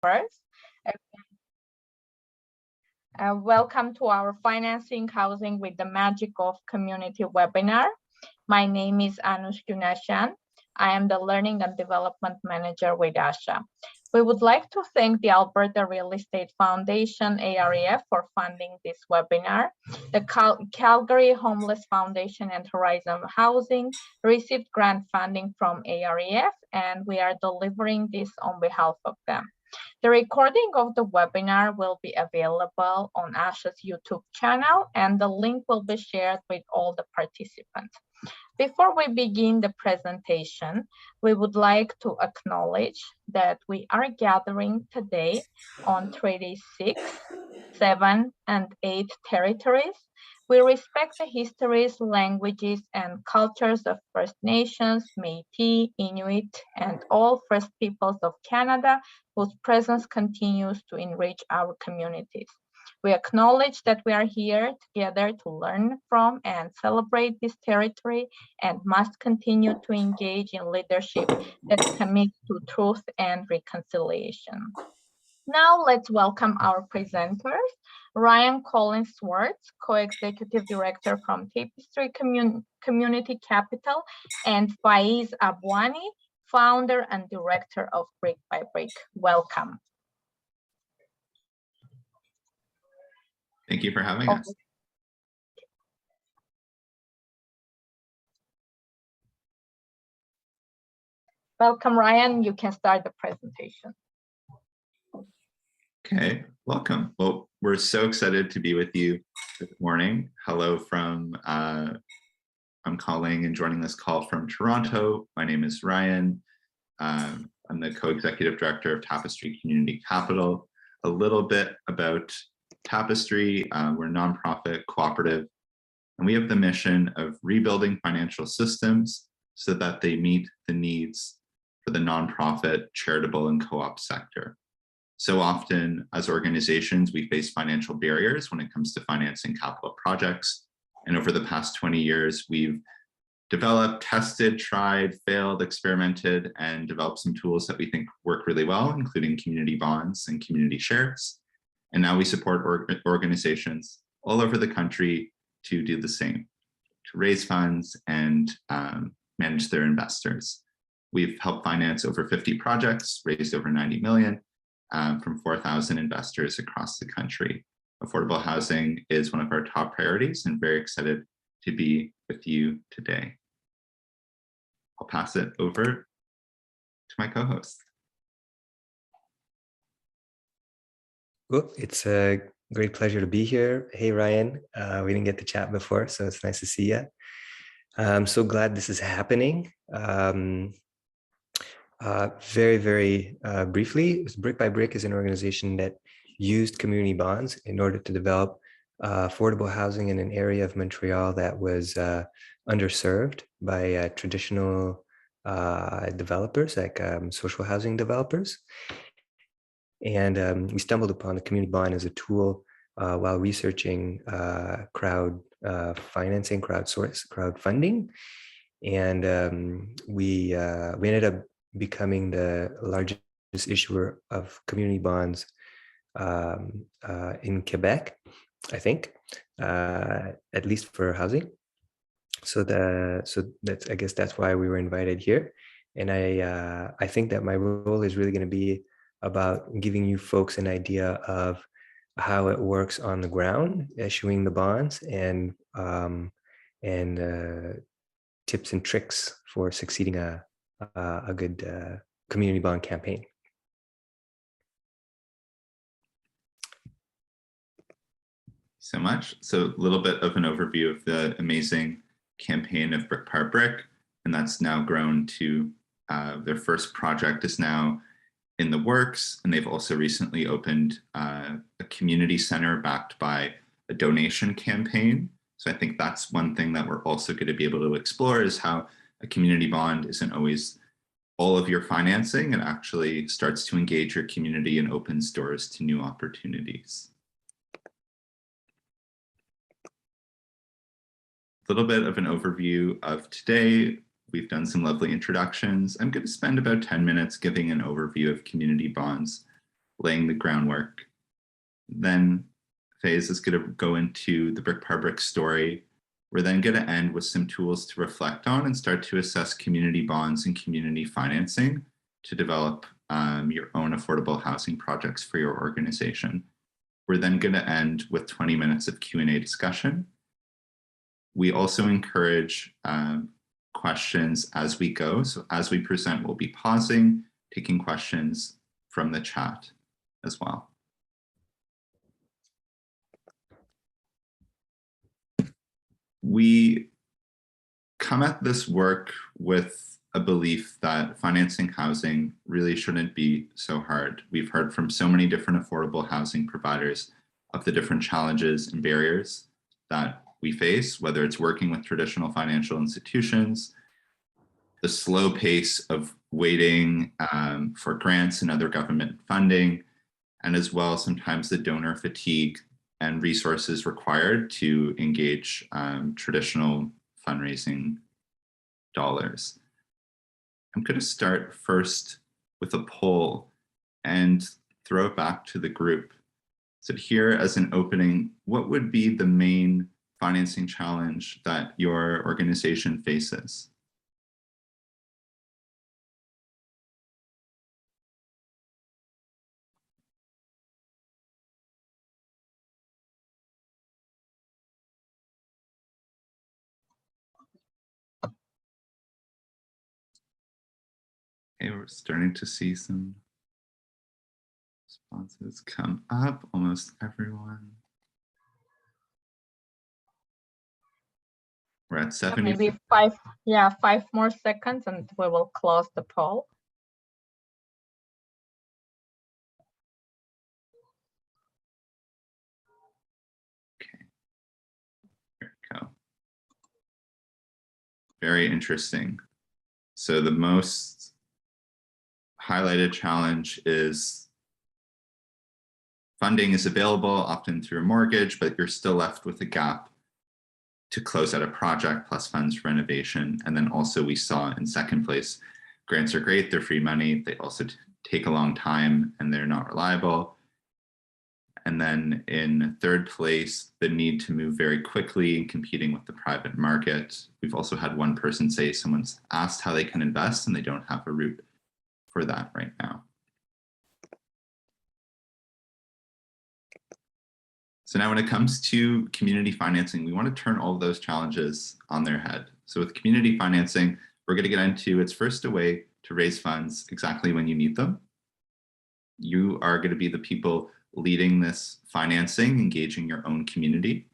First, welcome to our Financing Housing with the Magic of Community webinar. My name is Anush Gunashan. I am the Learning and Development Manager with ASHA. We would like to thank the Alberta Real Estate Foundation, AREF, for funding this webinar. The Calgary Homeless Foundation and Horizon Housing received grant funding from AREF, and we are delivering this on behalf of them. The recording of the webinar will be available on ASHA's YouTube channel, and the link will be shared with all the participants. Before we begin the presentation, we would like to acknowledge that we are gathering today on Treaty 6, 7, and 8 territories. We respect the histories, languages, and cultures of First Nations, Métis, Inuit, and all First Peoples of Canada, whose presence continues to enrich our communities. We acknowledge that we are here together to learn from and celebrate this territory and must continue to engage in leadership that commits to truth and reconciliation. Now let's welcome our presenters, Ryan Collins-Swartz, Co-Executive Director from Tapestry Community Capital, and Faiz Abwani, Founder and Director of BRIQUE by BRIQUE. Welcome. Thank you for having us. Welcome, Ryan. You can start the presentation. Okay, welcome. Well, we're so excited to be with you this morning. Hello from, I'm calling and joining this call from Toronto. My name is Ryan. I'm the Co-Executive Director of Tapestry Community Capital. A little bit about Tapestry. We're a nonprofit cooperative, and we have the mission of rebuilding financial systems so that they meet the needs for the nonprofit, charitable, and co-op sector. So often as organizations, we face financial barriers when it comes to financing capital projects. And over the past 20 years, we've developed, tested, tried, failed, experimented, and developed some tools that we think work really well, including community bonds and community shares. And now we support organizations all over the country to do the same, to raise funds and manage their investors. We've helped finance over 50 projects, raised over 90 million from 4,000 investors across the country. Affordable housing is one of our top priorities, and very excited to be with you today. I'll pass it over to my co-host. Cool. It's a great pleasure to be here. Hey, Ryan. We didn't get to chat before, so it's nice to see you. I'm so glad this is happening. Very briefly, BRIQUE by BRIQUE is an organization that used community bonds in order to develop affordable housing in an area of Montreal that was underserved by traditional developers, like social housing developers. And we stumbled upon the community bond as a tool while researching crowd financing, crowdfunding. And we ended up becoming the largest issuer of community bonds in Quebec, I think, at least for housing. So I guess that's why we were invited here. And I think that my role is really going to be about giving you folks an idea of how it works on the ground, issuing the bonds, and tips and tricks for succeeding a good community bond campaign. So much. So a little bit of an overview of the amazing campaign of BRIQUE by BRIQUE, and that's now grown to their first project is now in the works, and they've also recently opened a community center backed by a donation campaign. So I think that's one thing that we're also going to be able to explore, is how a community bond isn't always all of your financing. It actually starts to engage your community and opens doors to new opportunities. A little bit of an overview of today. We've done some lovely introductions. I'm going to spend about 10 minutes giving an overview of community bonds, laying the groundwork. Then Faze is going to go into the brick par brick story. We're then going to end with some tools to reflect on and start to assess community bonds and community financing to develop your own affordable housing projects for your organization. We're then going to end with 20 minutes of Q&A discussion. We also encourage questions as we go. So as we present, we'll be pausing, taking questions from the chat as well. We come at this work with a belief that financing housing really shouldn't be so hard. We've heard from so many different affordable housing providers of the different challenges and barriers that we face, whether it's working with traditional financial institutions, the slow pace of waiting for grants and other government funding, and as well sometimes the donor fatigue and resources required to engage traditional fundraising dollars. I'm going to start first with a poll and throw it back to the group. So here as an opening, what would be the main financing challenge that your organization faces? Okay, we're starting to see some responses come up, almost everyone. We're at 70. Maybe 5 more seconds and we will close the poll. Okay, here we go. Very interesting. So the most highlighted challenge is funding is available often through a mortgage, but you're still left with a gap to close out a project plus funds for renovation. And then also we saw in second place, grants are great, they're free money, they also take a long time and they're not reliable. And then in third place, the need to move very quickly in competing with the private market. We've also had one person say someone's asked how they can invest and they don't have a route for that right now. So now when it comes to community financing, we want to turn all of those challenges on their head. So with community financing, we're going to get into it's first a way to raise funds exactly when you need them. You are going to be the people leading this financing, engaging your own community.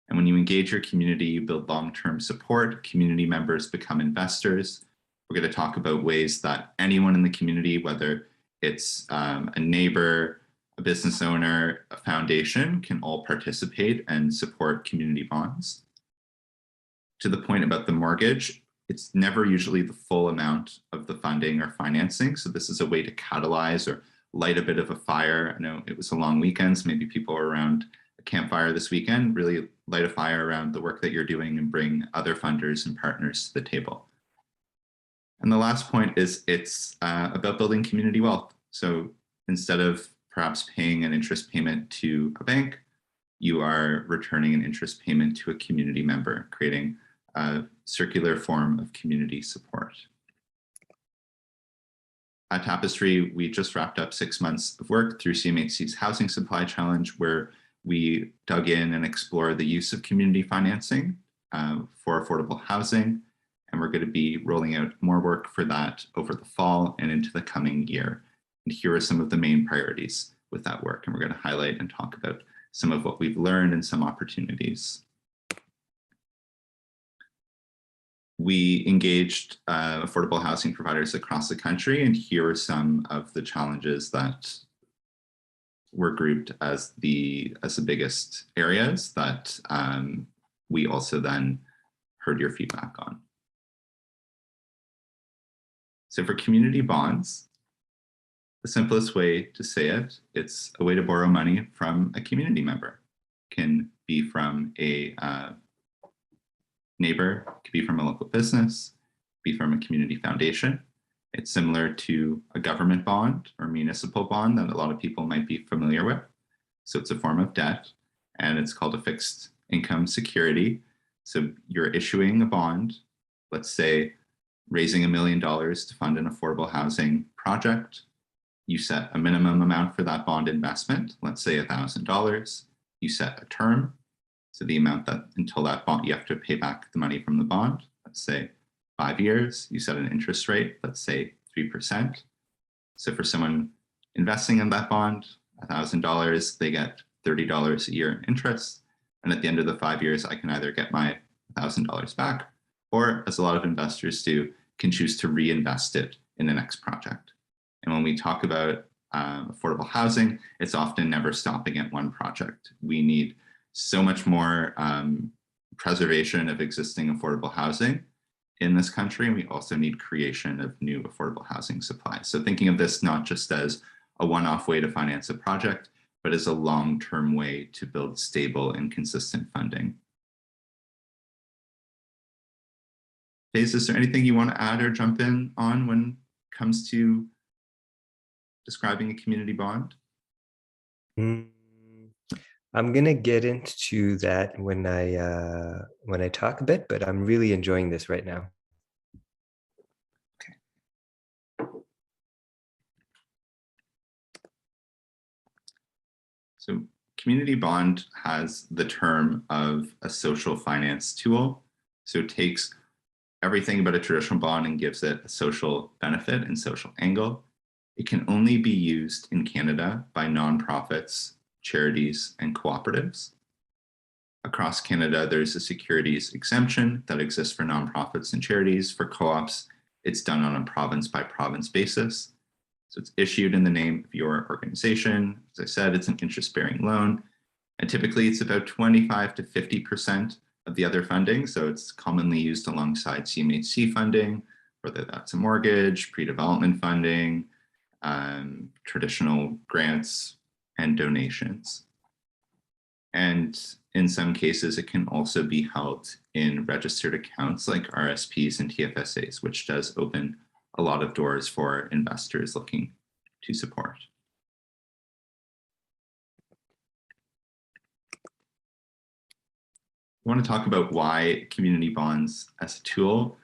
And when you engage your community, you build long-term support, community members become investors. We're going to talk about ways that anyone in the community, whether it's a neighbor, a business owner, a foundation, can all participate and support community bonds. To the point about the mortgage, it's never usually the full amount of the funding or financing. So this is a way to catalyze or light a bit of a fire. I know it was a long weekend, so maybe people are around a campfire this weekend, really light a fire around the work that you're doing and bring other funders and partners to the table. And the last point is it's about building community wealth. So instead of perhaps paying an interest payment to a bank, you are returning an interest payment to a community member, creating a circular form of community support. At Tapestry, we just wrapped up 6 months of work through CMHC's Housing Supply Challenge, where we dug in and explored the use of community financing for affordable housing. And we're going to be rolling out more work for that over the fall and into the coming year. And here are some of the main priorities with that work. And we're going to highlight and talk about some of what we've learned and some opportunities. We engaged affordable housing providers across the country, and here are some of the challenges that were grouped as the biggest areas that we also then heard your feedback on. So for community bonds, the simplest way to say it, it's a way to borrow money from a community member. It can be from a neighbor, it could be from a local business, be from a community foundation. It's similar to a government bond or municipal bond that a lot of people might be familiar with. So it's a form of debt, and it's called a fixed income security. So you're issuing a bond, let's say raising $1 million to fund an affordable housing project. You set a minimum amount for that bond investment, let's say $1,000. You set a term, so the amount that until that bond, you have to pay back the money from the bond, let's say 5 years. You set an interest rate, let's say 3%. So for someone investing in that bond, $1,000, they get $30 a year in interest. And at the end of the 5 years, I can either get my $1,000 back, or as a lot of investors do, can choose to reinvest it in the next project. And when we talk about affordable housing, it's often never stopping at one project. We need so much more preservation of existing affordable housing in this country, and we also need creation of new affordable housing supply. So thinking of this not just as a one-off way to finance a project, but as a long-term way to build stable and consistent funding. Faze, is there anything you want to add or jump in on when it comes to describing a community bond? I'm gonna get into that when I talk a bit, but I'm really enjoying this right now. Okay. So community bond has the term of a social finance tool. So it takes everything about a traditional bond and gives it a social benefit and social angle. It can only be used in Canada by nonprofits, charities, and cooperatives. Across Canada, there's a securities exemption that exists for nonprofits and charities. For co-ops, it's done on a province-by-province basis. So it's issued in the name of your organization. As I said, it's an interest-bearing loan. And typically, it's about 25 to 50% of the other funding. So it's commonly used alongside CMHC funding, whether that's a mortgage, pre-development funding, traditional grants, and donations. And in some cases, it can also be held in registered accounts like RSPs and TFSAs, which does open a lot of doors for investors looking to support. I want to talk about why community bonds as a tool.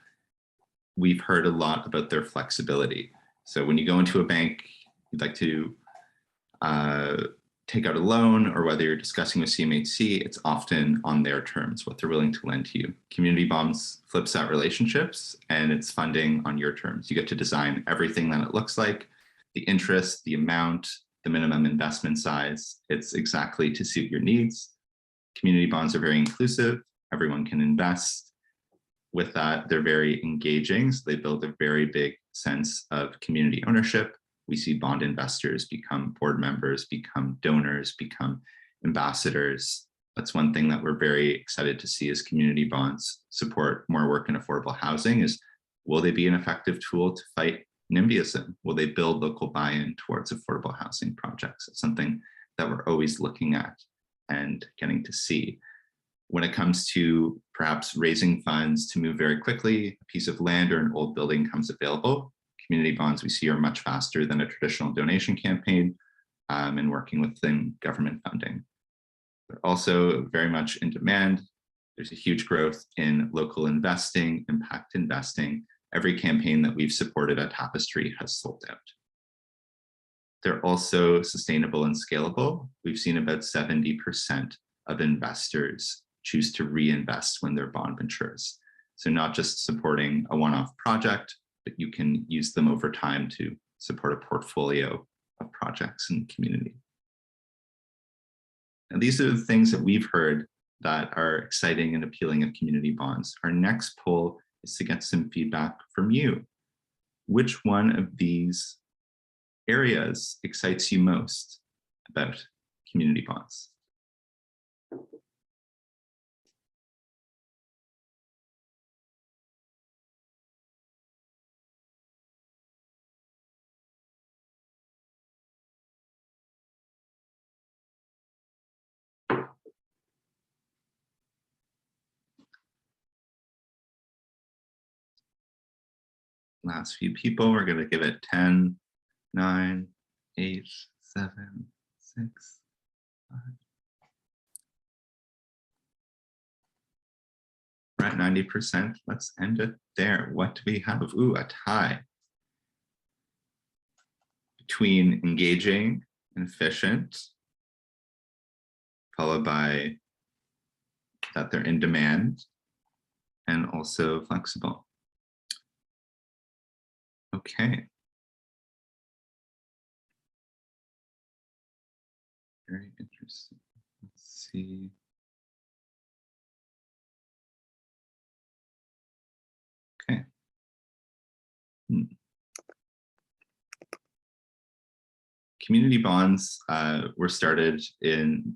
We've heard a lot about their flexibility. So when you go into a bank, you'd like to take out a loan, or whether you're discussing with CMHC, it's often on their terms, what they're willing to lend to you. Community bonds flips that relationships, and it's funding on your terms. You get to design everything that it looks like, the interest, the amount, the minimum investment size. It's exactly to suit your needs. Community bonds are very inclusive. Everyone can invest. With that, they're very engaging. So they build a very big sense of community ownership. We see bond investors become board members, become donors, become ambassadors. That's one thing that we're very excited to see as community bonds support more work in affordable housing is, will they be an effective tool to fight NIMBYism? Will they build local buy-in towards affordable housing projects? It's something that we're always looking at and getting to see. When it comes to perhaps raising funds to move very quickly, a piece of land or an old building comes available, community bonds we see are much faster than a traditional donation campaign and working within government funding. They're also very much in demand. There's a huge growth in local investing, impact investing. Every campaign that we've supported at Tapestry has sold out. They're also sustainable and scalable. We've seen about 70% of investors choose to reinvest when their bond matures. So not just supporting a one-off project, but you can use them over time to support a portfolio of projects in the community. And these are the things that we've heard that are exciting and appealing of community bonds. Our next poll is to get some feedback from you. Which one of these areas excites you most about community bonds? last few people. We're going to give it 10, 9, 8, 7, 6, 5. We're at 90%. Let's end it there. What do we have? Ooh, a tie between engaging and efficient, followed by that they're in demand and also flexible. Okay. Very interesting. Let's see. Okay. Community bonds were started in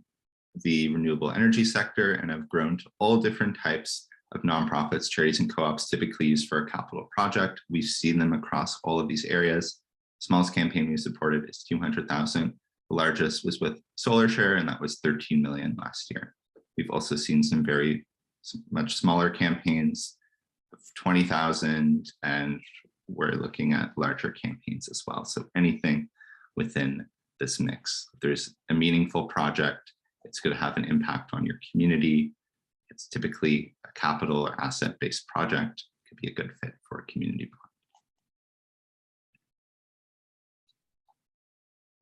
the renewable energy sector and have grown to all different types of nonprofits, charities, and co-ops typically used for a capital project. We've seen them across all of these areas. Smallest campaign we supported is 200,000. The largest was with SolarShare, and that was 13 million last year. We've also seen some much smaller campaigns of 20,000, and we're looking at larger campaigns as well. So anything within this mix. If there's a meaningful project, it's going to have an impact on your community. It's typically a capital or asset-based project. It could be a good fit for a community bond.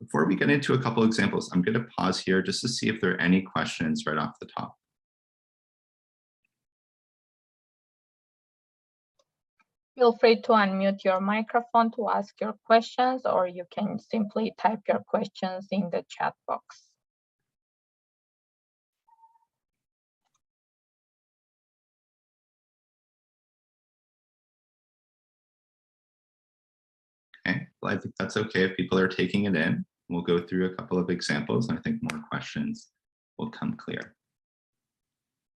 Before we get into a couple examples, I'm going to pause here just to see if there are any questions right off the top. Feel free to unmute your microphone to ask your questions, or you can simply type your questions in the chat box. Okay, well, I think that's okay if people are taking it in. We'll go through a couple of examples, and I think more questions will come clear.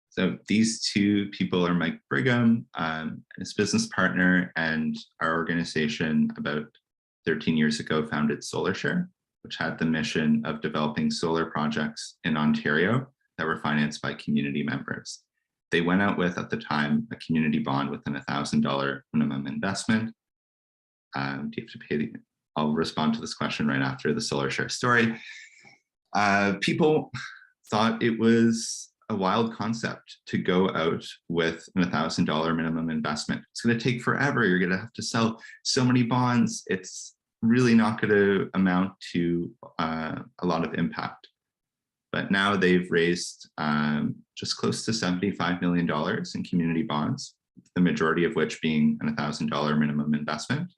So these two people are Mike Brigham, his business partner, and our organization about 13 years ago founded SolarShare, which had the mission of developing solar projects in Ontario that were financed by community members. They went out with, at the time, a community bond with an $1,000 minimum investment. Do you have to pay I'll respond to this question right after the SolarShare story. People thought it was a wild concept to go out with a $1,000 minimum investment. It's going to take forever. You're going to have to sell so many bonds. It's really not going to amount to a lot of impact. But now they've raised just close to $75 million in community bonds, the majority of which being a $1,000 minimum investment.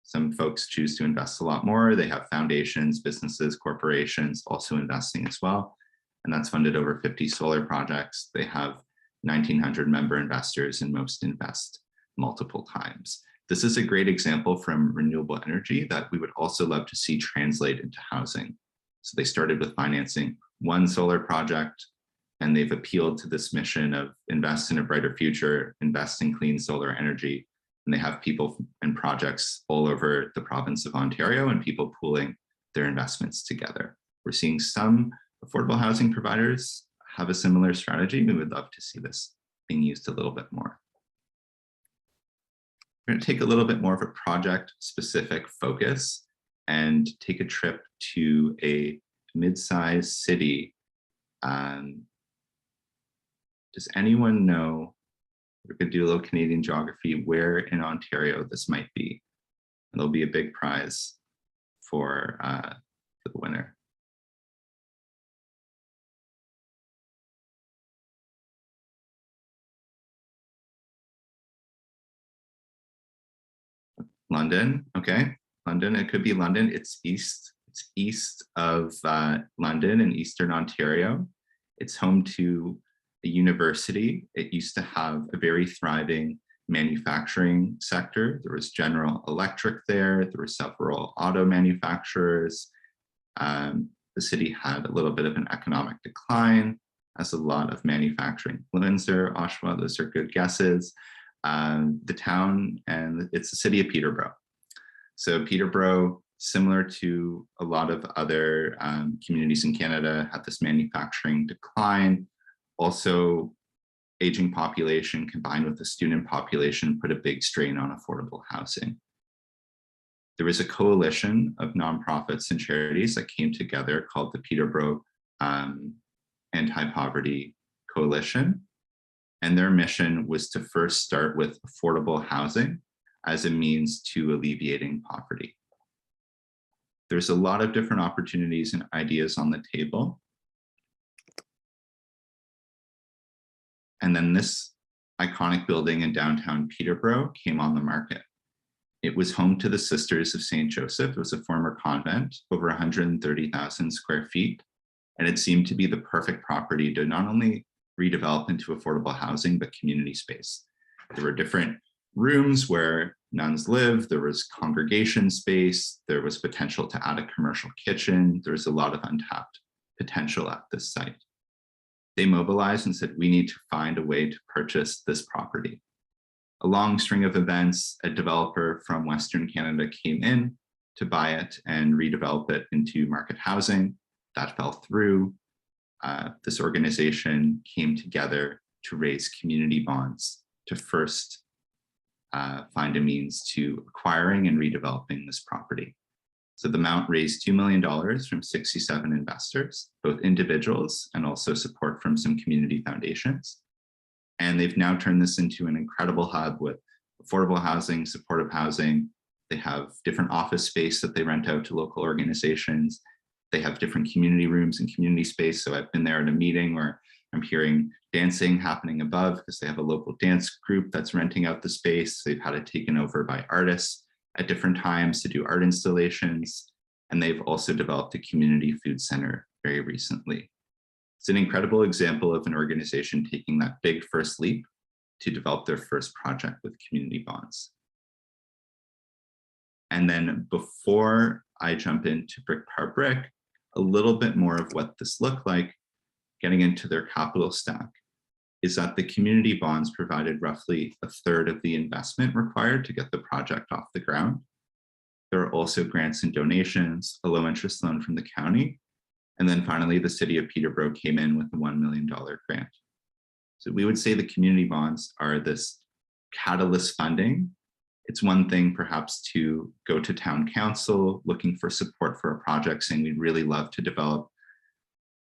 Some folks choose to invest a lot more. They have foundations, businesses, corporations also investing as well. And that's funded over 50 solar projects. They have 1,900 member investors, and most invest multiple times. This is a great example from renewable energy that we would also love to see translate into housing. So they started with financing one solar project, and they've appealed to this mission of invest in a brighter future, invest in clean solar energy. And they have people and projects all over the province of Ontario and people pooling their investments together. We're seeing some affordable housing providers have a similar strategy. We would love to see this being used a little bit more. We're going to take a little bit more of a project-specific focus and take a trip to a mid-sized city. Does anyone know, we're going to do a little Canadian geography, where in Ontario this might be? And there'll be a big prize for the winner. London, okay. London, it could be London. It's east of London in Eastern Ontario. It's home to a university. It used to have a very thriving manufacturing sector. There was General Electric there. There were several auto manufacturers. The city had a little bit of an economic decline, as a lot of manufacturing. Windsor, Oshawa, those are good guesses. The town, and it's the city of Peterborough. So Peterborough, similar to a lot of other communities in Canada, had this manufacturing decline. Also, aging population combined with the student population put a big strain on affordable housing. There was a coalition of nonprofits and charities that came together called the Peterborough Anti-Poverty Coalition. And their mission was to first start with affordable housing as a means to alleviating poverty. There's a lot of different opportunities and ideas on the table. And then this iconic building in downtown Peterborough came on the market. It was home to the Sisters of St. Joseph. It was a former convent, over 130,000 square feet. And it seemed to be the perfect property to not only redevelop into affordable housing, but community space. There were different rooms where nuns lived. There was congregation space. There was potential to add a commercial kitchen. There was a lot of untapped potential at this site. They mobilized and said, we need to find a way to purchase this property. A long string of events, a developer from Western Canada came in to buy it and redevelop it into market housing. That fell through. This organization came together to raise community bonds to first find a means to acquiring and redeveloping this property. So the amount raised $2 million from 67 investors, both individuals and also support from some community foundations. And they've now turned this into an incredible hub with affordable housing, supportive housing. They have different office space that they rent out to local organizations. They have different community rooms and community space. So I've been there at a meeting where I'm hearing dancing happening above because they have a local dance group that's renting out the space. They've had it taken over by artists at different times to do art installations. And they've also developed a community food center very recently. It's an incredible example of an organization taking that big first leap to develop their first project with community bonds. And then before I jump into brick par brick, a little bit more of what this looked like, getting into their capital stack, is that the community bonds provided roughly a third of the investment required to get the project off the ground. There are also grants and donations, a low interest loan from the county, and then finally the city of Peterborough came in with a $1 million grant. So we would say the community bonds are this catalyst funding. It's one thing perhaps to go to town council looking for support for a project, saying we'd really love to develop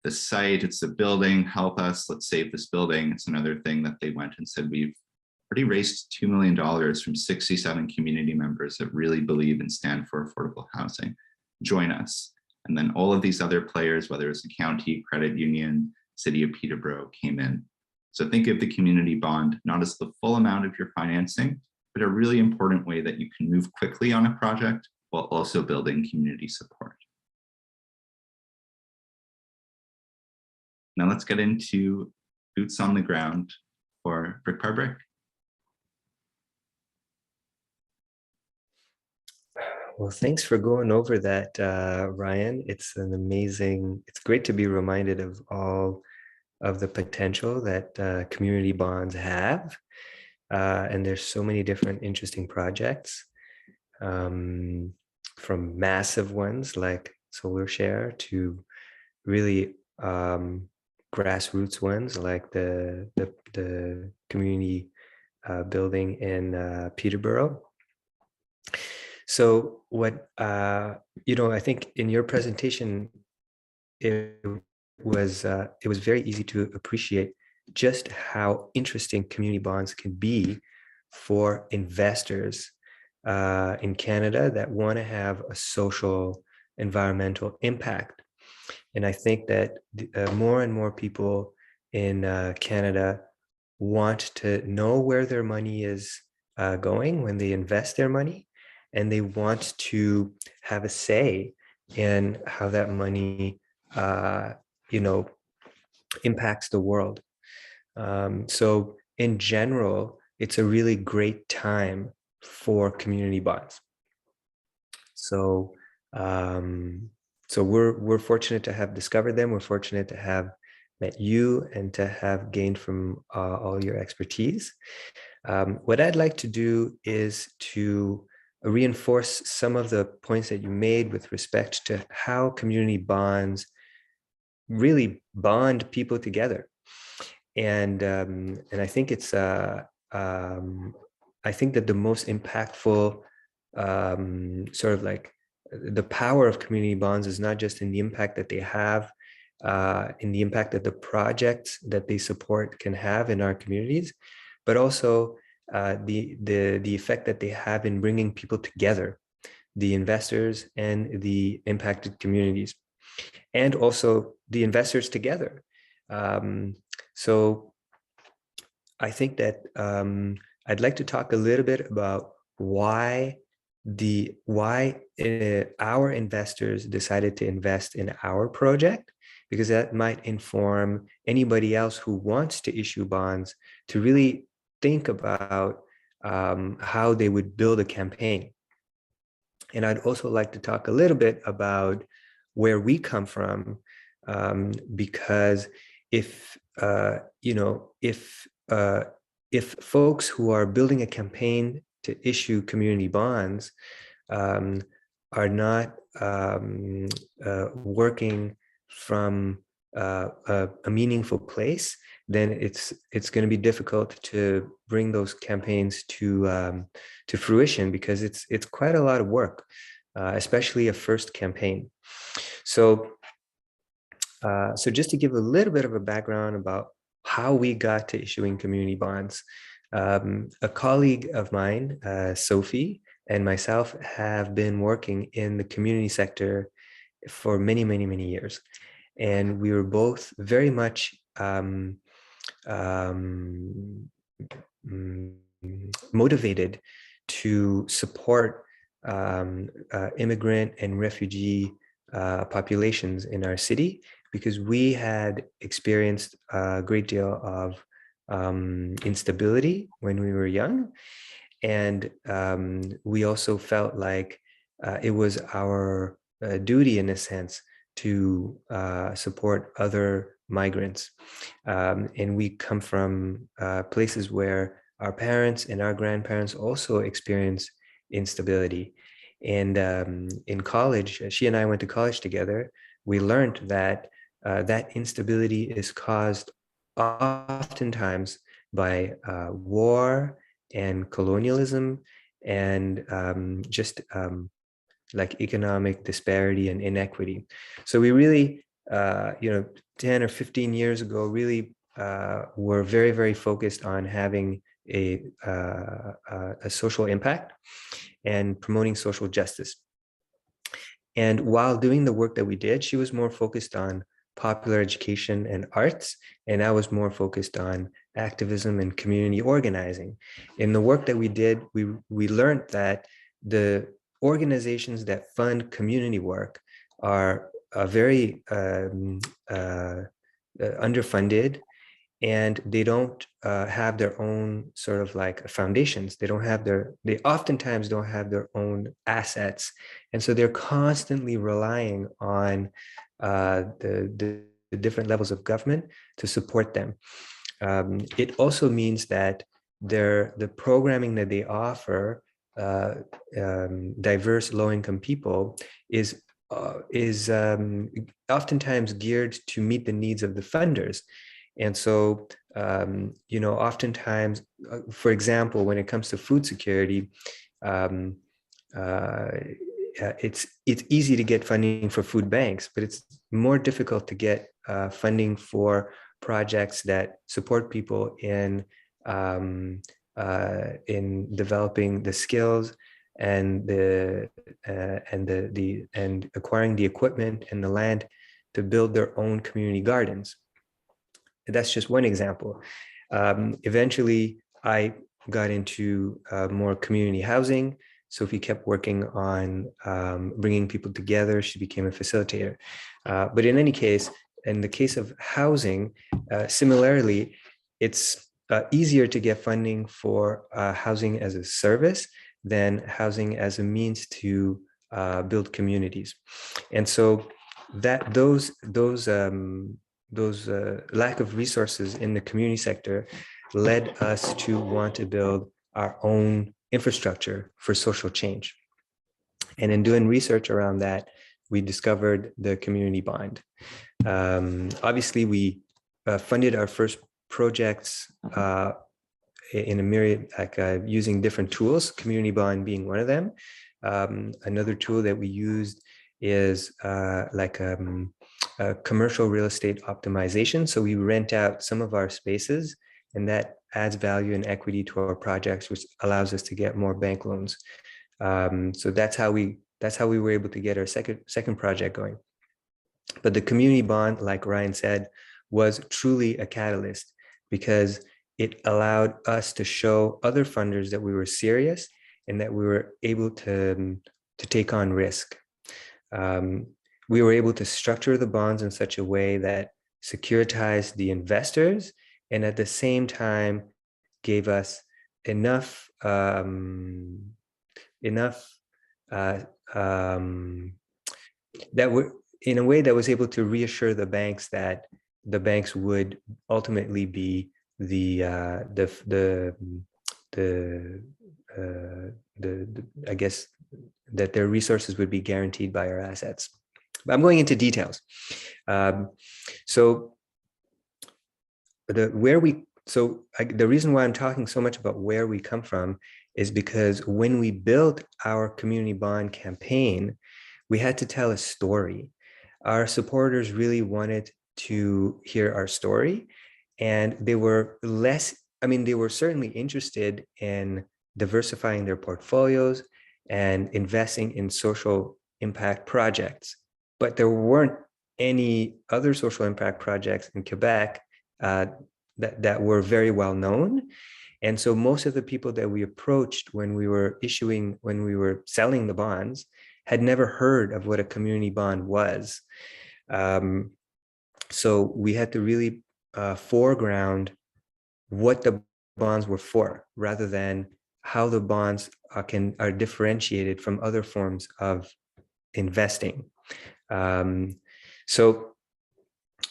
the site, it's a building, help us, let's save this building. It's another thing that they went and said, we've already raised $2 million from 67 community members that really believe and stand for affordable housing. Join us. And then all of these other players, whether it's a county, credit union, city of Peterborough, came in. So think of the community bond not as the full amount of your financing, but a really important way that you can move quickly on a project while also building community support. Now let's get into boots on the ground for brick par brick. Well, thanks for going over that, Ryan. It's great to be reminded of all of the potential that community bonds have. And there's so many different interesting projects, from massive ones like Solar Share to really grassroots ones like the community building in Peterborough. So what I think in your presentation, it was very easy to appreciate just how interesting community bonds can be for investors in Canada that want to have a social, environmental impact. And I think that more and more people in Canada want to know where their money is going when they invest their money, and they want to have a say in how that money, impacts the world. So in general, it's a really great time for community bonds. So we're fortunate to have discovered them. We're fortunate to have met you and to have gained from all your expertise. What I'd like to do is to reinforce some of the points that you made with respect to how community bonds really bond people together. and I think it's I think that the most impactful sort of like the power of community bonds is not just in the impact that they have, in the impact that the projects that they support can have in our communities, but also the effect that they have in bringing people together, the investors and the impacted communities, and also the investors together. So I think that I'd like to talk a little bit about why our investors decided to invest in our project, because that might inform anybody else who wants to issue bonds to really think about how they would build a campaign. And I'd also like to talk a little bit about where we come from, because if if folks who are building a campaign to issue community bonds are not working from a meaningful place, then it's going to be difficult to bring those campaigns to fruition, because it's quite a lot of work, especially a first campaign. So just to give a little bit of a background about how we got to issuing community bonds. A colleague of mine, Sophie, and myself have been working in the community sector for many, many, many years. And we were both very much motivated to support immigrant and refugee populations in our city, because we had experienced a great deal of instability when we were young. And we also felt like it was our duty, in a sense, to support other migrants. And we come from places where our parents and our grandparents also experienced instability. And in college, she and I went to college together. We learned that that instability is caused oftentimes by war and colonialism, and just like economic disparity and inequity. So we really, 10 or 15 years ago, really were very, very focused on having a social impact and promoting social justice. And while doing the work that we did, she was more focused on popular education and arts, and I was more focused on activism and community organizing. In the work that we did, we learned that the organizations that fund community work are very underfunded, and they don't have their own sort of like foundations. They oftentimes don't have their own assets. And so they're constantly relying on the different levels of government to support them. It also means that the programming that they offer diverse low-income people is oftentimes geared to meet the needs of the funders. And so, oftentimes, for example, when it comes to food security, it's easy to get funding for food banks, but it's more difficult to get funding for projects that support people in developing the skills and and acquiring the equipment and the land to build their own community gardens. That's just one example. Eventually, I got into more community housing. Sophie kept working on bringing people together. She became a facilitator. But in any case, in the case of housing, similarly, it's easier to get funding for housing as a service than housing as a means to build communities. And so that those lack of resources in the community sector led us to want to build our own infrastructure for social change. And in doing research around that, we discovered the community bond. Obviously, we funded our first projects in a myriad, like using different tools, community bond being one of them. Another tool that we used is a commercial real estate optimization. So we rent out some of our spaces, and that adds value and equity to our projects, which allows us to get more bank loans. So that's how we were able to get our second project going. But the community bond, like Ryan said, was truly a catalyst because it allowed us to show other funders that we were serious and that we were able to take on risk. We were able to structure the bonds in such a way that securitized the investors and at the same time gave us enough that were in a way that was able to reassure the banks that the banks would ultimately be I guess that their resources would be guaranteed by our assets. But I'm going into details. So the reason why I'm talking so much about where we come from is because when we built our community bond campaign, we had to tell a story. Our supporters really wanted to hear our story, and they were they were certainly interested in diversifying their portfolios and investing in social impact projects. But there weren't any other social impact projects in Quebec that were very well known. And so most of the people that we approached when we were selling the bonds had never heard of what a community bond was. So we had to really foreground what the bonds were for, rather than how the bonds are differentiated from other forms of investing. So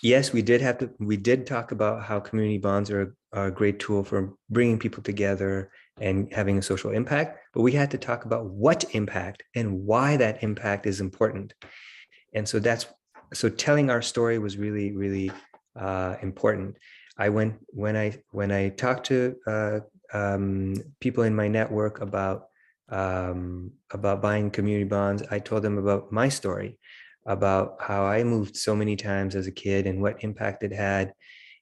yes, we did talk about how community bonds are a great tool for bringing people together and having a social impact, but we had to talk about what impact and why that impact is important. And so telling our story was really, really important. When I talked to people in my network about buying community bonds, I told them about my story, about how I moved so many times as a kid and what impact it had,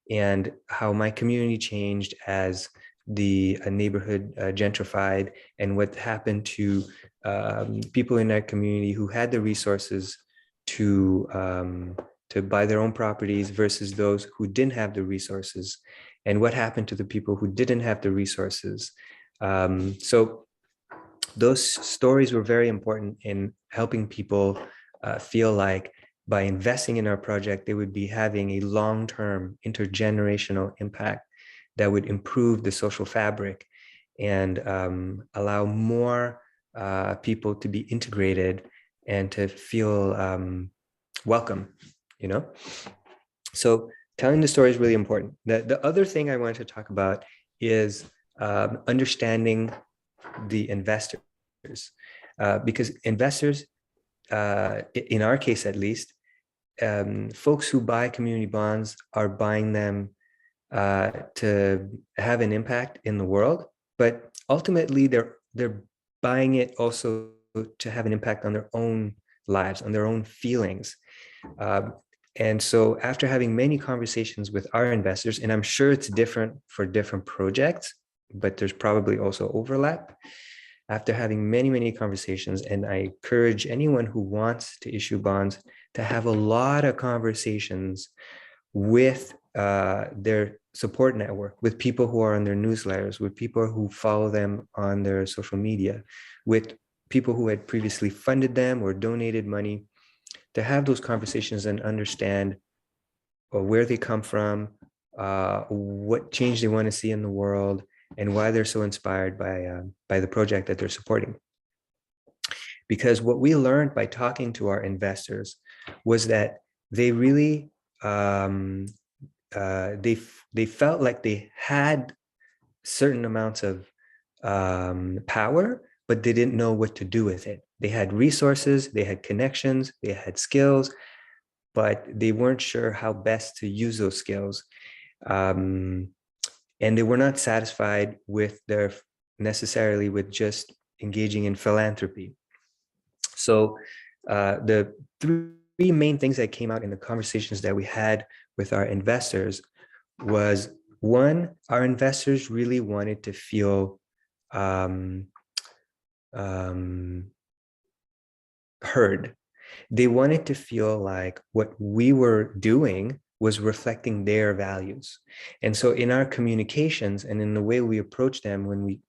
and how my community changed as the neighborhood gentrified, and what happened to people in that community who had the resources to buy their own properties versus those who didn't have the resources, and what happened to the people who didn't have the resources. So those stories were very important in helping people feel like by investing in our project, they would be having a long-term intergenerational impact that would improve the social fabric and allow more people to be integrated and to feel welcome, So telling the story is really important. The other thing I wanted to talk about is understanding the investors, because investors, in our case at least, folks who buy community bonds are buying them to have an impact in the world, but ultimately they're buying it also to have an impact on their own lives, on their own feelings. And so after having many conversations with our investors, and I'm sure it's different for different projects, but there's probably also overlap. After having many, many conversations, and I encourage anyone who wants to issue bonds to have a lot of conversations with their support network, with people who are on their newsletters, with people who follow them on their social media, with people who had previously funded them or donated money, to have those conversations and understand where they come from, what change they want to see in the world, and why they're so inspired by the project that they're supporting. Because what we learned by talking to our investors was that they really, they felt like they had certain amounts of power, but they didn't know what to do with it. They had resources, they had connections, they had skills, but they weren't sure how best to use those skills. And they were not satisfied with necessarily with just engaging in philanthropy. So the three main things that came out in the conversations that we had with our investors was, one, our investors really wanted to feel heard. They wanted to feel like what we were doing was reflecting their values. And so in our communications and in the way we approached them when we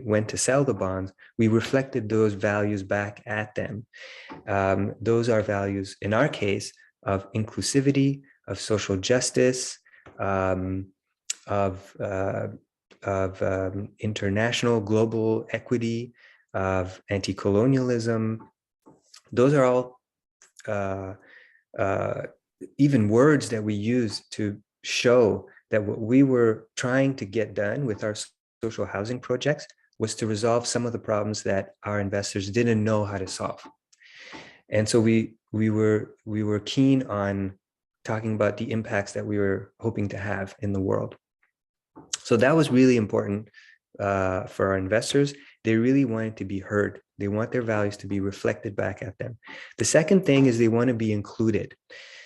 went to sell the bonds, we reflected those values back at them. Those are values, in our case, of inclusivity, of social justice, of international global equity, of anti-colonialism. Those are all even words that we use to show that what we were trying to get done with our social housing projects was to resolve some of the problems that our investors didn't know how to solve. And so we were keen on talking about the impacts that we were hoping to have in the world. So that was really important for our investors. They really wanted to be heard. They want their values to be reflected back at them. The second thing is they want to be included.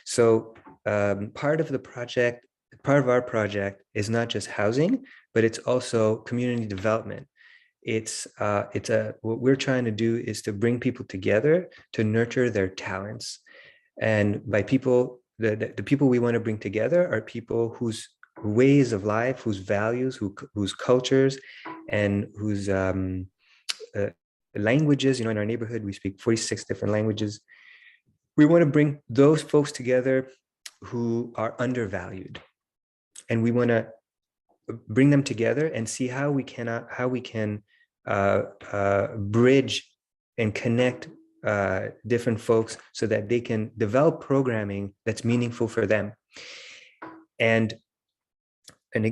So part of our project is not just housing, but it's also community development. What we're trying to do is to bring people together to nurture their talents. And by people, the people we want to bring together are people whose ways of life, whose values, whose cultures, and whose languages. In our neighborhood, we speak 46 different languages. We want to bring those folks together who are undervalued, and we want to bring them together and see how we can bridge and connect different folks so that they can develop programming that's meaningful for them. And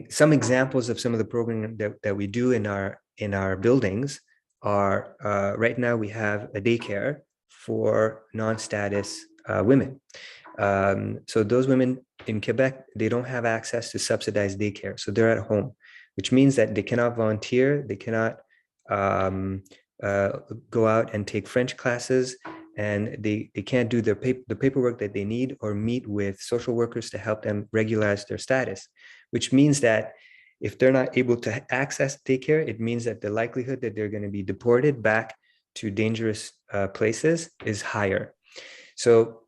some examples of some of the programming that we do in our buildings are, right now we have a daycare for non-status women. So those women in Quebec, they don't have access to subsidized daycare. So they're at home, which means that they cannot volunteer. They cannot go out and take French classes, and they can't do the paperwork that they need or meet with social workers to help them regularize their status, which means that if they're not able to access daycare, it means that the likelihood that they're going to be deported back to dangerous places is higher. So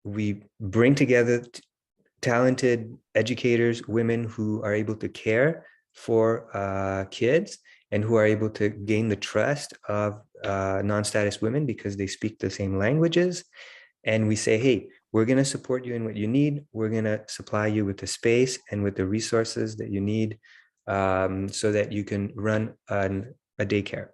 we bring together talented educators, women who are able to care for kids and who are able to gain the trust of non-status women because they speak the same languages. And we say, hey, we're going to support you in what you need. We're going to supply you with the space and with the resources that you need so that you can run a daycare.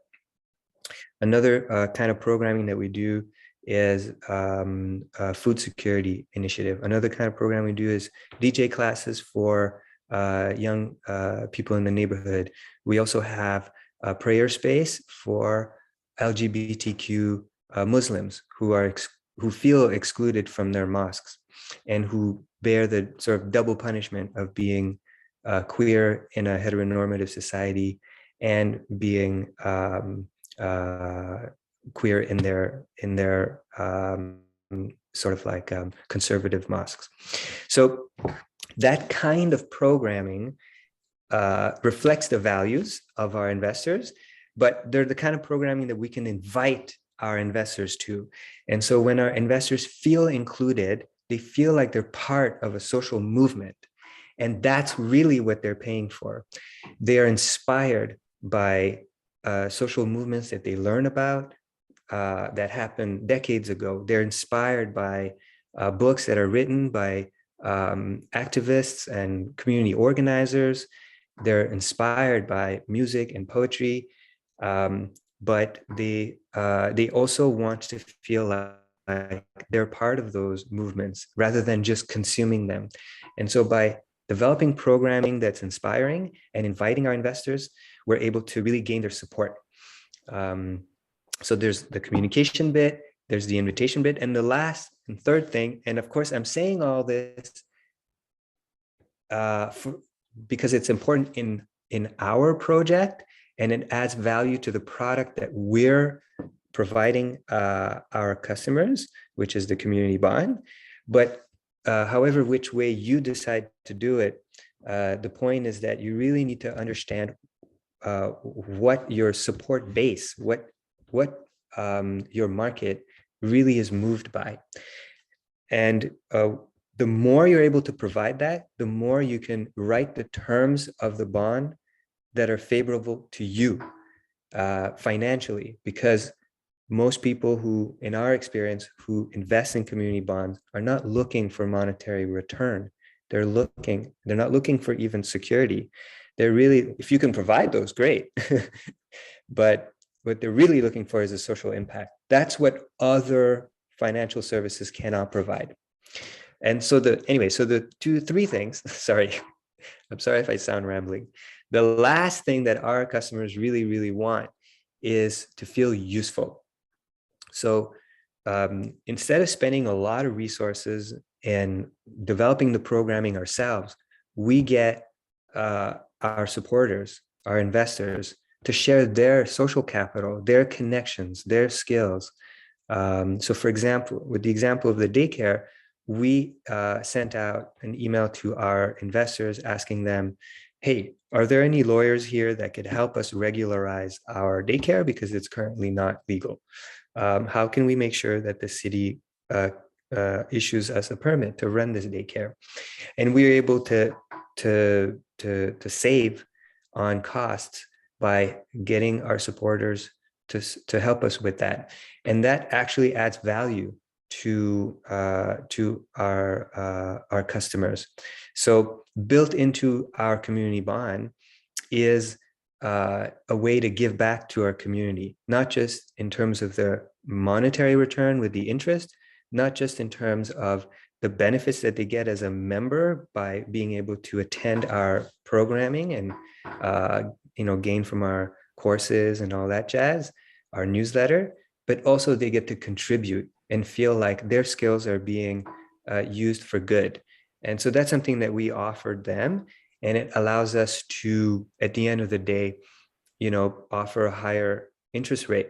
Another kind of programming that we do is a food security initiative. Another kind of program we do is DJ classes for young people in the neighborhood. We also have a prayer space for LGBTQ Muslims who feel excluded from their mosques and who bear the sort of double punishment of being queer in a heteronormative society and being queer in their sort of like conservative mosques. So that kind of programming reflects the values of our investors, but they're the kind of programming that we can invite our investors to. And so when our investors feel included, they feel like they're part of a social movement. And that's really what they're paying for. They are inspired by social movements that they learn about that happened decades ago. They're inspired by books that are written by activists and community organizers. They're inspired by music and poetry, but they also want to feel like they're part of those movements rather than just consuming them. And so by developing programming that's inspiring and inviting our investors, we're able to really gain their support. So there's the communication bit, there's the invitation bit, and the last and third thing, and of course I'm saying all this because it's important in our project, and it adds value to the product that we're providing our customers, which is the community bond. But however, which way you decide to do it, the point is that you really need to understand what your support base, what your market really is moved by. And the more you're able to provide that, the more you can write the terms of the bond that are favorable to you financially, because most people who, in our experience, who invest in community bonds are not looking for monetary return. They're not looking for even security. They're really, if you can provide those, great. But what they're really looking for is a social impact. That's what other financial services cannot provide. And so the three things, sorry, I'm sorry if I sound rambling. The last thing that our customers really, really want is to feel useful. So instead of spending a lot of resources in developing the programming ourselves, we get our supporters, our investors, to share their social capital, their connections, their skills. So for example, with the example of the daycare, we sent out an email to our investors asking them, hey, are there any lawyers here that could help us regularize our daycare because it's currently not legal? How can we make sure that the city issues us a permit to run this daycare? And we were able to save on costs by getting our supporters to help us with that. And that actually adds value to our customers. So built into our community bond is a way to give back to our community, not just in terms of the monetary return with the interest, not just in terms of the benefits that they get as a member by being able to attend our programming and gain from our courses and all that jazz, our newsletter, but also they get to contribute and feel like their skills are being used for good. And so that's something that we offered them, and it allows us to, at the end of the day, offer a higher interest rate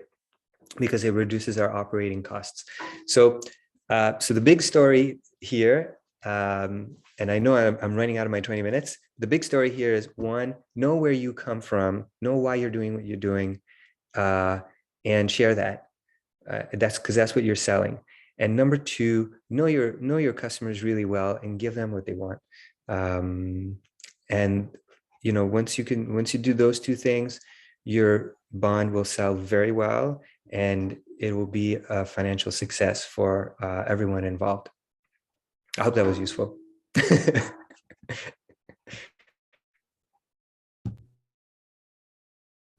because it reduces our operating costs. So the big story here, and I know I'm running out of my 20 minutes. The big story here is, one, know where you come from, know why you're doing what you're doing, and share that. That's what you're selling. And number two, know your customers really well and give them what they want. And once you do those two things, your bond will sell very well, and it will be a financial success for everyone involved. I hope that was useful.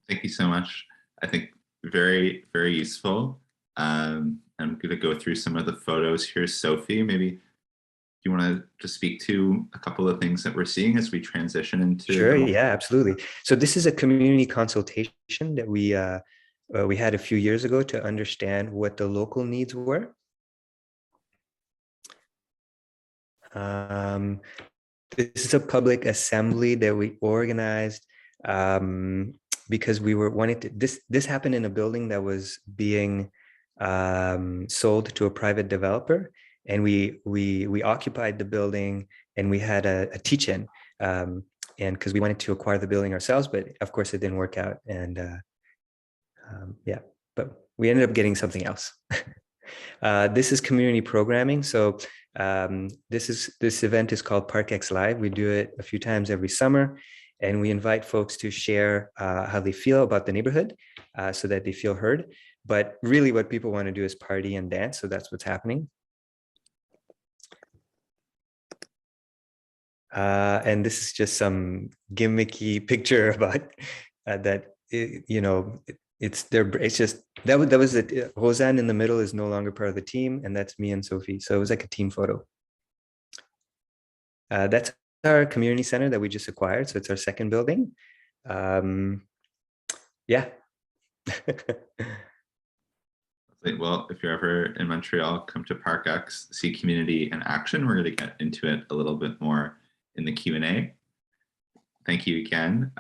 Thank you so much. I think very, very useful. I'm going to go through some of the photos here. Sophie, maybe you want to just speak to a couple of things that we're seeing as we transition into. Sure, yeah, absolutely. So this is a community consultation that we had a few years ago to understand what the local needs were. This is a public assembly that we organized because we were wanting to. This happened in a building that was being sold to a private developer, and we occupied the building, and we had a teach-in, and because we wanted to acquire the building ourselves, but of course it didn't work out, and yeah, but we ended up getting something else. This is community programming. So this event is called ParkX Live. We do it a few times every summer, and we invite folks to share how they feel about the neighborhood so that they feel heard. But really what people want to do is party and dance. So that's what's happening. And this is just some gimmicky picture about that, it's just, that was it. Roseanne in the middle is no longer part of the team, and that's me and Sophie. So it was like a team photo. That's our community center that we just acquired. So it's our second building. Yeah. Well, if you're ever in Montreal, come to ParkX, see community in action. We're going to get into it a little bit more in the Q&A. Thank you again.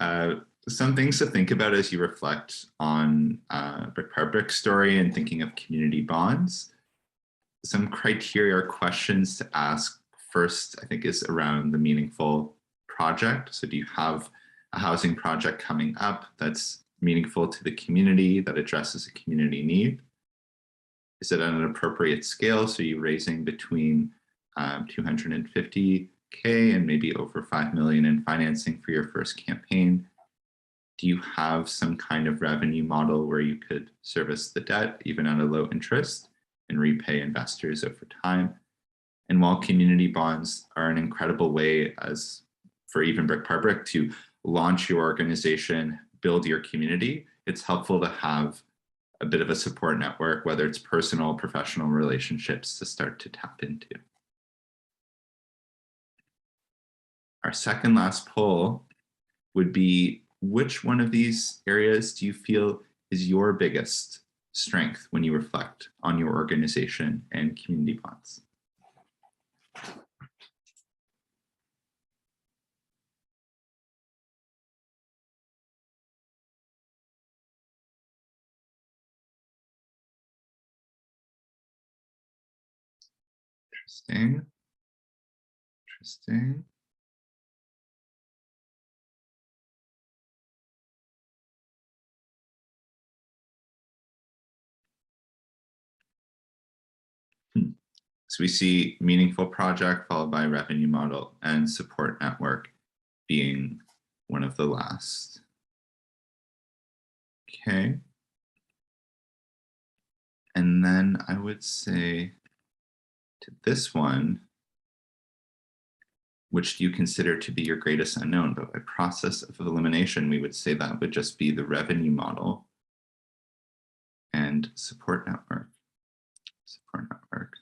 Some things to think about as you reflect on BRIQUE's story and thinking of community bonds. Some criteria or questions to ask first, I think, is around the meaningful project. So do you have a housing project coming up that's meaningful to the community, that addresses a community need? Is it at an appropriate scale? So you're raising between 250K and maybe over 5 million in financing for your first campaign. Do you have some kind of revenue model where you could service the debt even at a low interest and repay investors over time? And while community bonds are an incredible way as for even BRIQUE to launch your organization, build your community, it's helpful to have a bit of a support network, whether it's personal, professional relationships to start to tap into. Our second last poll would be, which one of these areas do you feel is your biggest strength when you reflect on your organization and community bonds? Interesting. Interesting. So we see meaningful project followed by revenue model and support network being one of the last. Okay. And then I would say to this one, which do you consider to be your greatest unknown? But by process of elimination, we would say that would just be the revenue model and support network. Support network.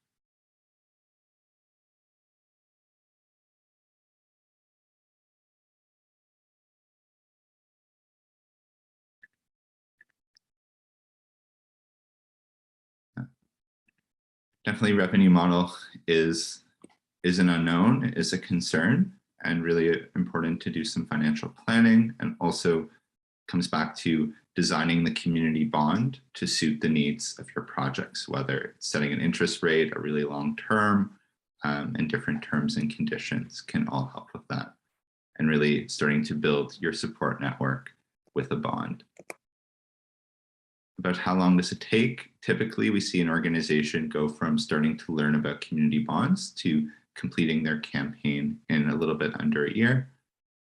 Definitely revenue model is an unknown, is a concern, and really important to do some financial planning, and also comes back to designing the community bond to suit the needs of your projects, whether it's setting an interest rate, a really long term, and different terms and conditions can all help with that. And really starting to build your support network with a bond. About how long does it take? Typically, we see an organization go from starting to learn about community bonds to completing their campaign in a little bit under a year.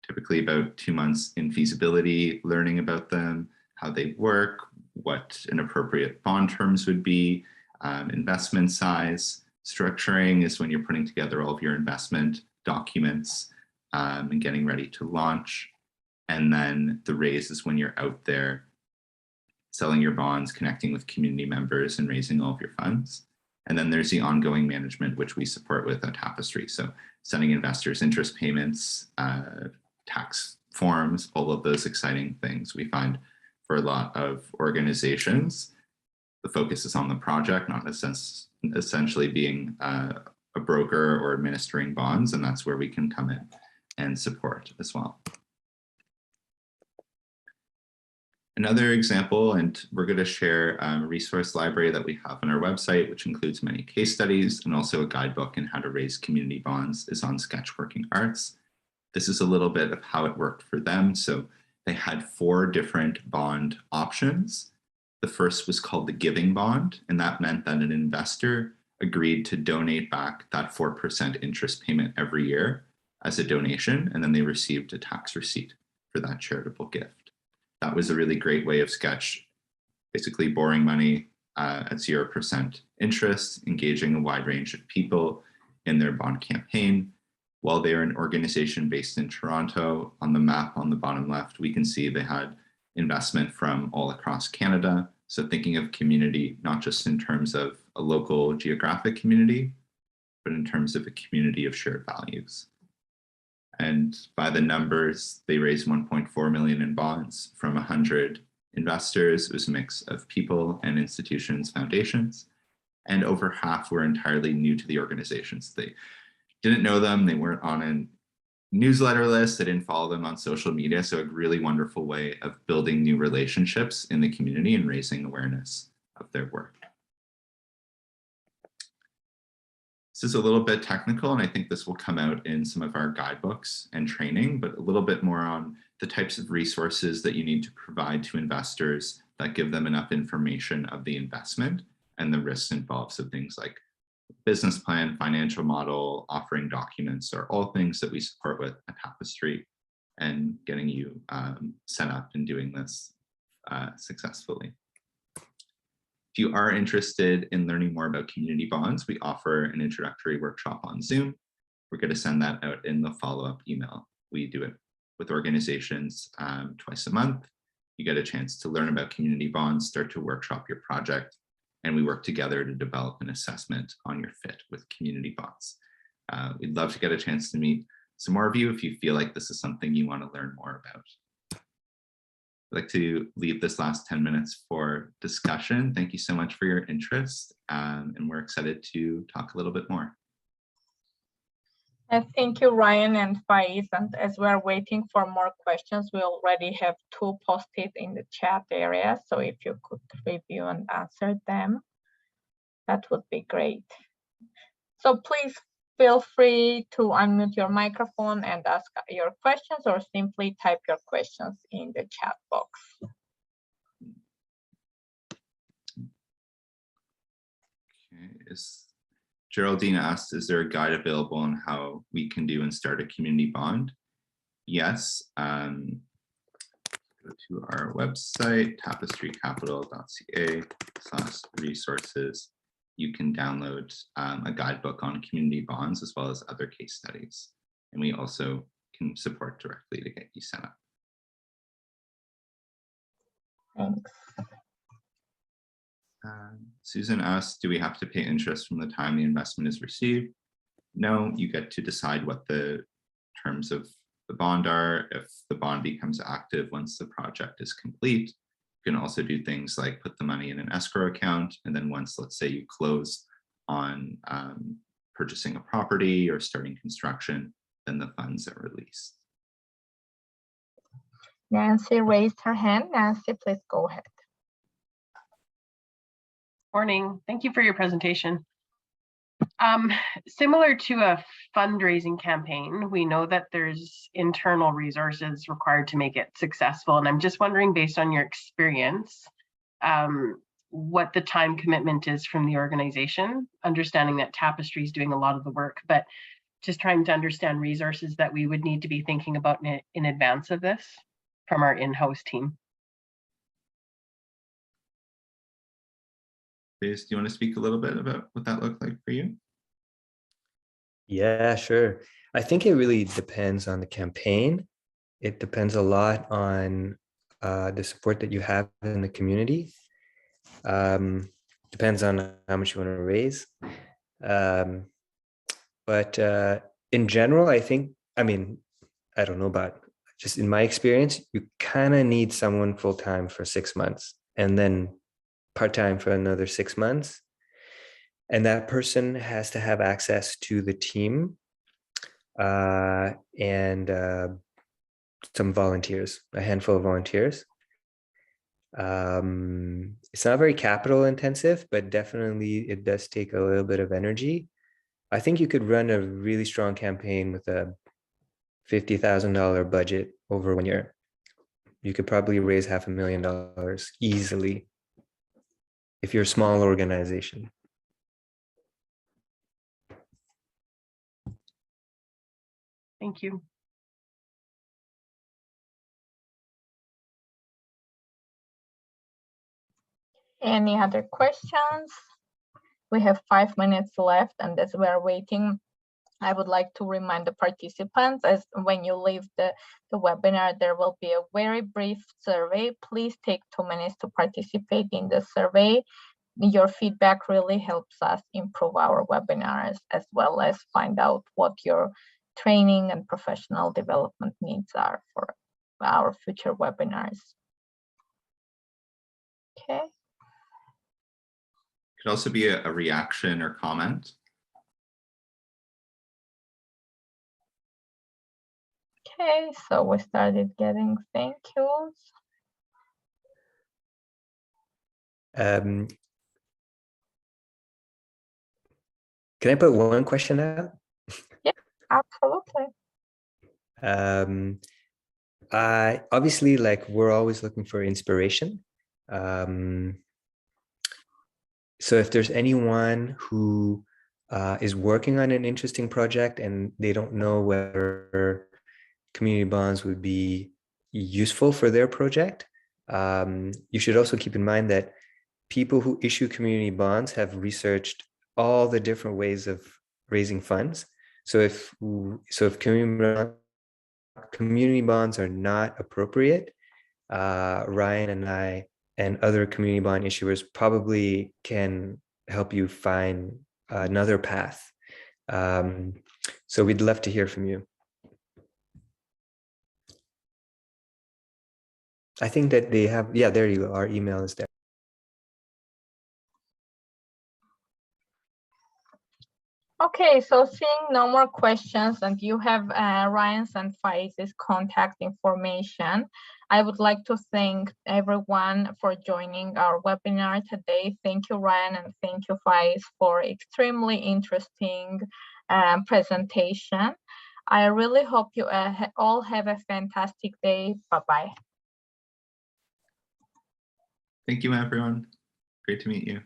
Typically about 2 months in feasibility, learning about them, how they work, what an appropriate bond terms would be, investment size. Structuring is when you're putting together all of your investment documents and getting ready to launch. And then the raise is when you're out there selling your bonds, connecting with community members, and raising all of your funds. And then there's the ongoing management, which we support with at Tapestry. So sending investors interest payments, tax forms, all of those exciting things. We find for a lot of organizations, the focus is on the project, not in a sense, essentially being a broker or administering bonds. And that's where we can come in and support as well. Another example, and we're going to share a resource library that we have on our website, which includes many case studies and also a guidebook in how to raise community bonds, is on Sketchworking Arts. This is a little bit of how it worked for them. So they had 4 different bond options. The first was called the giving bond, and that meant that an investor agreed to donate back that 4% interest payment every year as a donation, and then they received a tax receipt for that charitable gift. That was a really great way of Sketch, basically borrowing money at 0% interest, engaging a wide range of people in their bond campaign. While they're an organization based in Toronto, on the map on the bottom left, we can see they had investment from all across Canada. So thinking of community, not just in terms of a local geographic community, but in terms of a community of shared values. And by the numbers, they raised 1.4 million in bonds from 100 investors. It was a mix of people and institutions, foundations, and over half were entirely new to the organizations. They didn't know them. They weren't on an newsletter list. I didn't follow them on social media. So a really wonderful way of building new relationships in the community and raising awareness of their work. This is a little bit technical, and I think this will come out in some of our guidebooks and training, but a little bit more on the types of resources that you need to provide to investors that give them enough information of the investment and the risks involved. So things like business plan, financial model, offering documents are all things that we support with at Tapestry and getting you set up and doing this successfully. If you are interested in learning more about community bonds, we offer an introductory workshop on Zoom. We're going to send that out in the follow-up email. We do it with organizations twice a month. You get a chance to learn about community bonds, start to workshop your project, and we work together to develop an assessment on your fit with community bonds. We'd love to get a chance to meet some more of you if you feel like this is something you want to learn more about. I'd like to leave this last 10 minutes for discussion. Thank you so much for your interest, and we're excited to talk a little bit more. Thank you, Ryan and Faiz. And as we're waiting for more questions, we already have 2 posted in the chat area. So if you could review and answer them, that would be great. So please feel free to unmute your microphone and ask your questions, or simply type your questions in the chat box. Okay. Geraldine asked, is there a guide available on how we can do and start a community bond? Yes. Go to our website, tapestrycapital.ca/resources. You can download a guidebook on community bonds as well as other case studies. And we also can support directly to get you set up. Thanks. Susan asked, do we have to pay interest from the time the investment is received? No, you get to decide what the terms of the bond are. If the bond becomes active once the project is complete, you can also do things like put the money in an escrow account. And then once, let's say, you close on purchasing a property or starting construction, then the funds are released. Nancy raised her hand. Nancy, please go ahead. Morning. Thank you for your presentation. Similar to a fundraising campaign, we know that there's internal resources required to make it successful. And I'm just wondering, based on your experience, what the time commitment is from the organization, understanding that Tapestry is doing a lot of the work, but just trying to understand resources that we would need to be thinking about in advance of this from our in-house team. Faith, do you want to speak a little bit about what that looked like for you? Yeah, sure. I think it really depends on the campaign. It depends a lot on the support that you have in the community. Depends on how much you want to raise. But in general, I think, I mean, I don't know about, just in my experience, you kind of need someone full-time for 6 months and then part-time for another 6 months. And that person has to have access to the team and some volunteers, a handful of volunteers. It's not very capital intensive, but definitely it does take a little bit of energy. I think you could run a really strong campaign with a $50,000 budget over 1 year. You could probably raise $500,000 easily if you're a small organization. Thank you. Any other questions? We have 5 minutes left, and as we're waiting, I would like to remind the participants, as when you leave the webinar, there will be a very brief survey. Please take 2 minutes to participate in the survey. Your feedback really helps us improve our webinars, as well as find out what your training and professional development needs are for our future webinars. Okay. Could also be a reaction or comment. Okay, so we started getting thank yous. Can I put one question out? Yeah, absolutely. I obviously, like, we're always looking for inspiration. So if there's anyone who is working on an interesting project and they don't know whether community bonds would be useful for their project, you should also keep in mind that people who issue community bonds have researched all the different ways of raising funds. So if community bonds are not appropriate, Ryan and I and other community bond issuers probably can help you find another path. So we'd love to hear from you. I think that they have, yeah, there you go. Our email is there. Okay, so seeing no more questions and you have Ryan's and Faiz's contact information, I would like to thank everyone for joining our webinar today. Thank you, Ryan, and thank you, Faiz, for extremely interesting presentation. I really hope you all have a fantastic day. Bye-bye. Thank you, everyone. Great to meet you.